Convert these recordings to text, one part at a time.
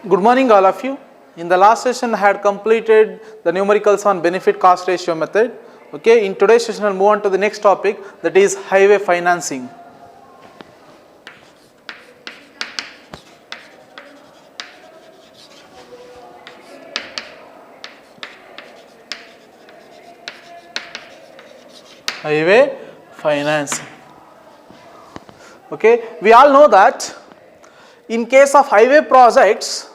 Good morning all of you. In the last session I had completed the numericals on benefit cost ratio method. Okay, in today's session I will move on to the next topic, that is highway financing. Highway financing. Okay, we all know that in case of highway projects,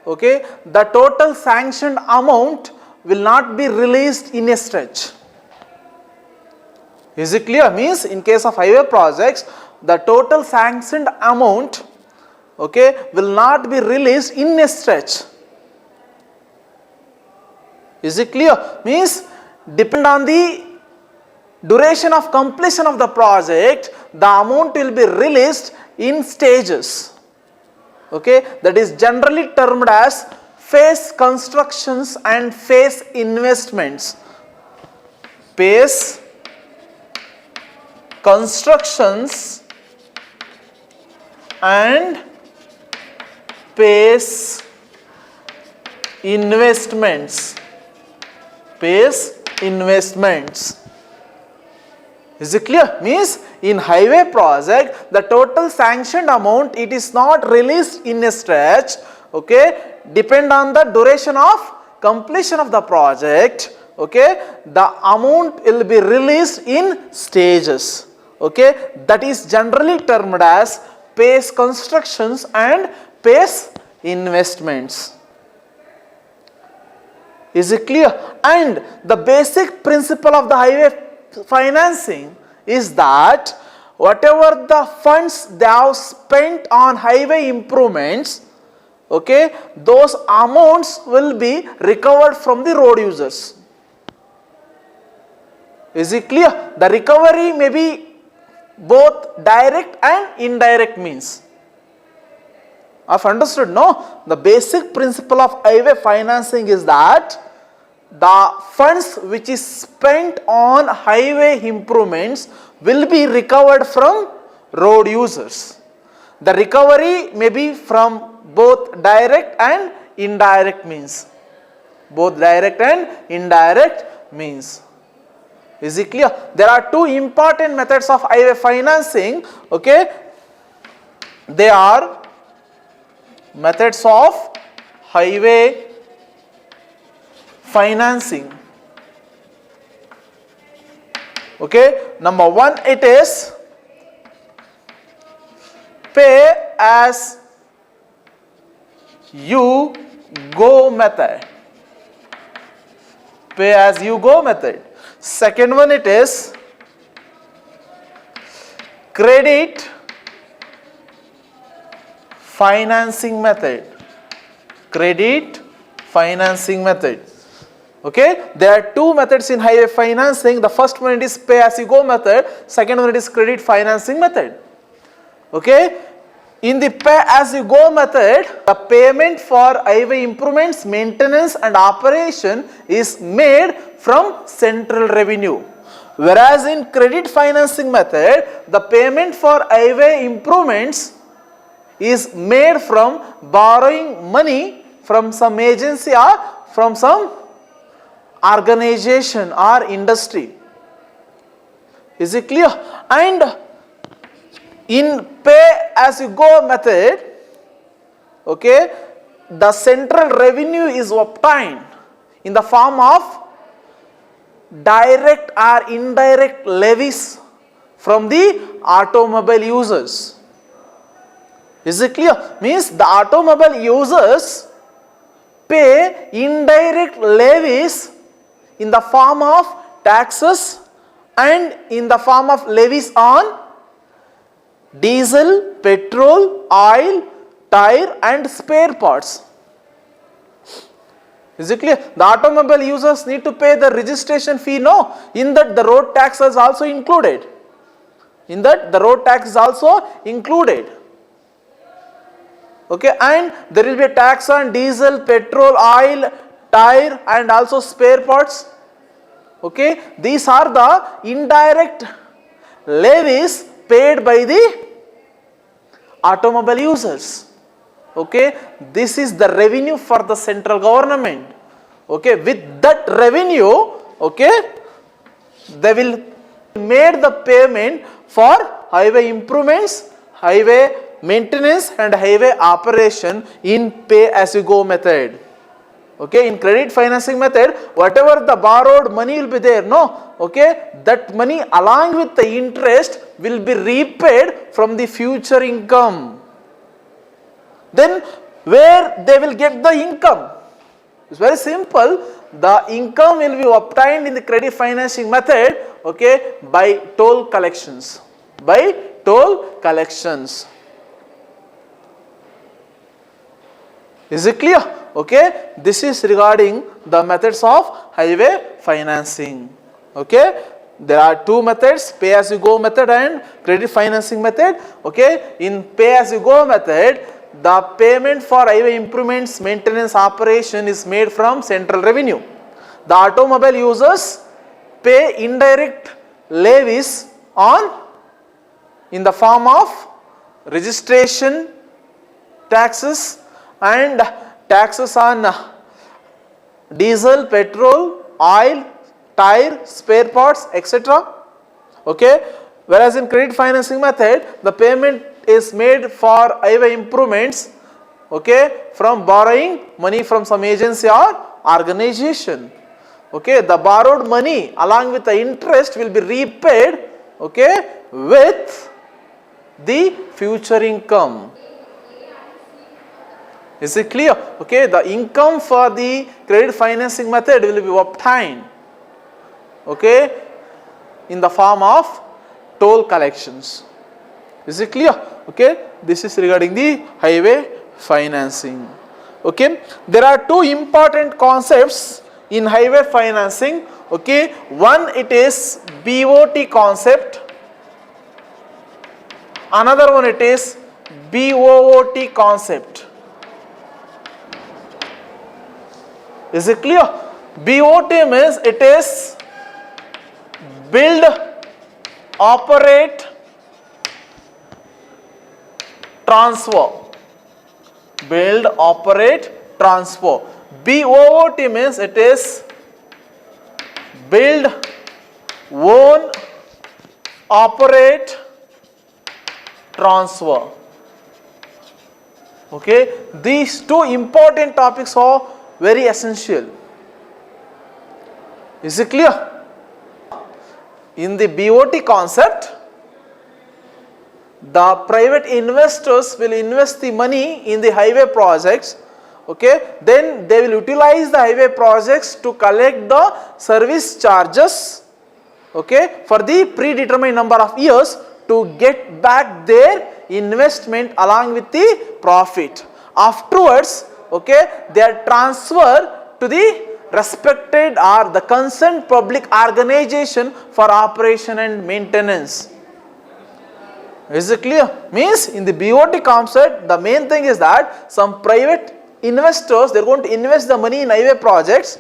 okay, the total sanctioned amount will not be released in a stretch. Is it clear? Means in case of highway projects, the total sanctioned amount, okay, will not be released in a stretch. Is it clear? Means depend on the duration of completion of the project, the amount will be released in stages. Okay, that is generally termed as phase constructions and phase investments. Phase constructions and phase investments. Phase investments. Is it clear? Means in highway project, the total sanctioned amount, it is not released in a stretch. Okay, depend on the duration of completion of the project. Okay, the amount will be released in stages. Okay, that is generally termed as phase constructions and phase investments. Is it clear? And the basic principle of the highway financing is that whatever the funds they have spent on highway improvements, okay, those amounts will be recovered from the road users. Is it clear? The recovery may be both direct and indirect means. I've understood, no? The basic principle of highway financing is that the funds which is spent on highway improvements will be recovered from road users. The recovery may be from both direct and indirect means. Both direct and indirect means. Is it clear? There are two important methods of highway financing. Okay, they are methods of highway financing. Okay, number one, it is pay as you go method. Pay as you go method. Second one, it is credit financing method. Credit financing method. Okay, there are two methods in highway financing. The first one is pay as you go method, second one is credit financing method. Okay, in the pay as you go method, the payment for highway improvements, maintenance and operation is made from central revenue. Whereas in credit financing method, the payment for highway improvements is made from borrowing money from some agency or from some organization or industry. Is it clear? And in pay as you go method, okay, the central revenue is obtained in the form of direct or indirect levies from the automobile users. Is it clear? Means the automobile users pay indirect levies in the form of taxes and in the form of levies on diesel, petrol, oil, tire and spare parts. Is it clear? The automobile users need to pay the registration fee, no? In that the road tax is also included. In that the road tax is also included. Okay, and there will be a tax on diesel, petrol, oil, tire and also spare parts. Okay, these are the indirect levies paid by the automobile users. Okay, this is the revenue for the central government. Okay, with that revenue, okay, they will made the payment for highway improvements, highway maintenance and highway operation in pay as you go method. Okay, in credit financing method, whatever the borrowed money will be there, no, okay, that money along with the interest will be repaid from the future income. Then where they will get the income? It's very simple. The income will be obtained in the credit financing method, okay, by toll collections. By toll collections. Is it clear? Okay, this is regarding the methods of highway financing. Okay, there are two methods, pay as you go method and credit financing method. Okay, in pay as you go method, the payment for highway improvements, maintenance, operation is made from central revenue. The automobile users pay indirect levies on in the form of registration taxes and taxes on diesel, petrol, oil, tire, spare parts, etc. Okay, whereas in credit financing method, the payment is made for highway improvements, okay, from borrowing money from some agency or organization. Okay, the borrowed money along with the interest will be repaid, okay, with the future income. Is it clear? Okay, the income for the credit financing method will be obtained, okay, in the form of toll collections. Is it clear? Okay, this is regarding the highway financing. Okay, there are two important concepts in highway financing. Okay, one it is BOT concept, another one it is BOOT concept. Is it clear? BOT means it is build, operate, transfer. Build, operate, transfer. BOOT means it is build, own, operate, transfer. Okay, these two important topics are very essential. Is it clear? In the BOT concept, the private investors will invest the money in the highway projects, okay, then they will utilize the highway projects to collect the service charges, okay, for the predetermined number of years to get back their investment along with the profit. Afterwards, okay, they are transferred to the respected or the concerned public organization for operation and maintenance. Is it clear? Means in the BOT concept, the main thing is that some private investors, they are going to invest the money in highway projects,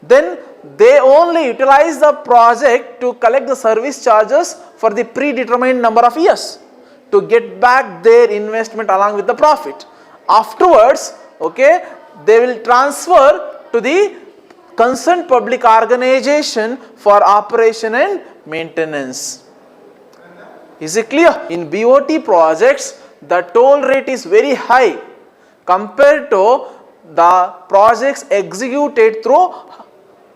then they only utilize the project to collect the service charges for the predetermined number of years to get back their investment along with the profit. Afterwards, okay, they will transfer to the concerned public organization for operation and maintenance. Is it clear? In BOT projects, the toll rate is very high compared to the projects executed through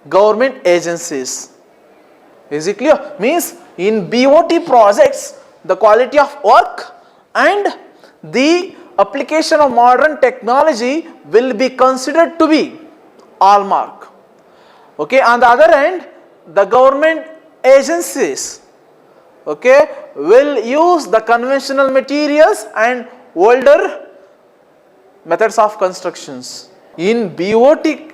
government agencies. Is it clear? Means in BOT projects, the quality of work and the application of modern technology will be considered to be hallmark. Okay, on the other hand, the government agencies, okay, will use the conventional materials and older methods of constructions. In BOT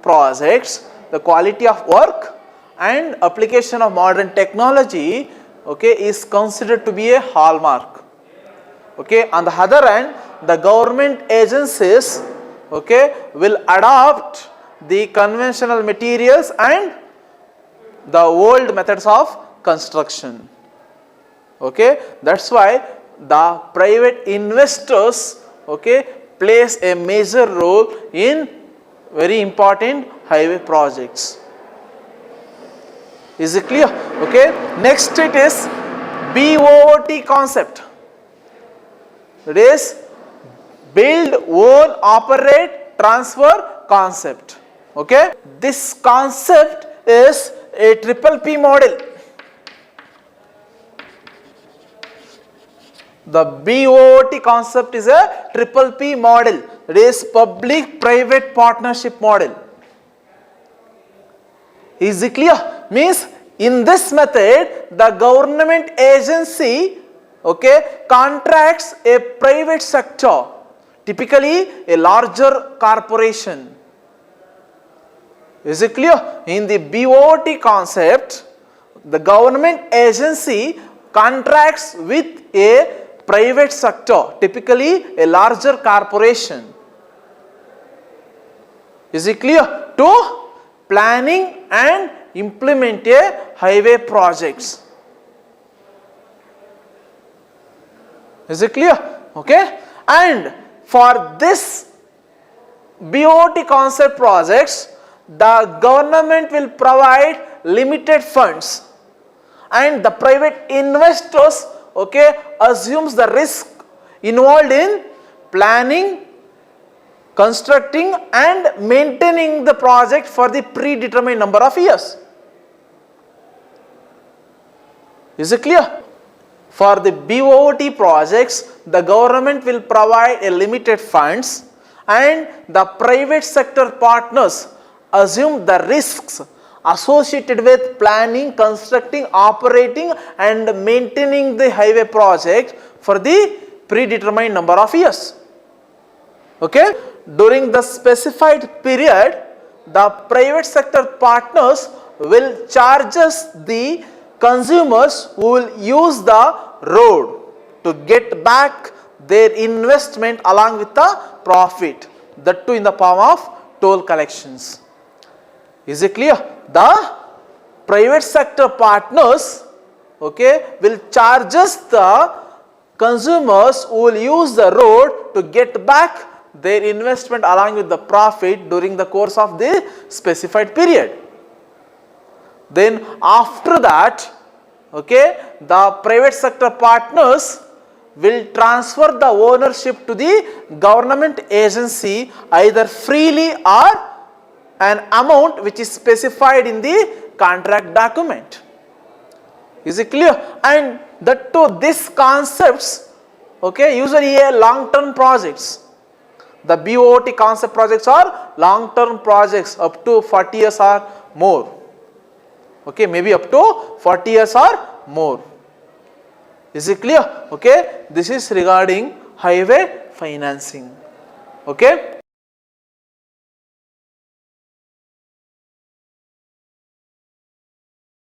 projects, the quality of work and application of modern technology, okay, is considered to be a hallmark. Okay, on the other hand, the government agencies, okay, will adopt the conventional materials and the old methods of construction. Okay, that's why the private investors, okay, plays a major role in very important highway projects. Is it clear? Okay. Next it is BOT concept. It is build, own, operate, transfer concept. Okay. This concept is a triple P model. The BOT concept is a triple P model. It is public-private partnership model. Is it clear? Means in this method, the government agency, okay, contracts a private sector, typically a larger corporation. Is it clear? In the BOT concept, the government agency contracts with a private sector, typically a larger corporation. Is it clear? To planning and implement a highway projects. Is it clear? Okay. And for this BOT concept projects, the government will provide limited funds and the private investors, okay, assumes the risk involved in planning, constructing and maintaining the project for the predetermined number of years. Is it clear? For the BOT projects, the government will provide a limited funds and the private sector partners assume the risks associated with planning, constructing, operating and maintaining the highway project for the predetermined number of years. Okay? During the specified period, the private sector partners will charge the consumers who will use the road to get back their investment along with the profit, that too in the form of toll collections. Is it clear? The private sector partners, okay, will charge the consumers who will use the road to get back their investment along with the profit during the course of the specified period. Then after that, okay, the private sector partners will transfer the ownership to the government agency either freely or an amount which is specified in the contract document. Is it clear? And that too, these concepts, okay, usually a long-term projects. The BOT concept projects are long-term projects up to 40 years or more. Okay, maybe up to 40 years or more. Is it clear? Okay, this is regarding highway financing. Okay.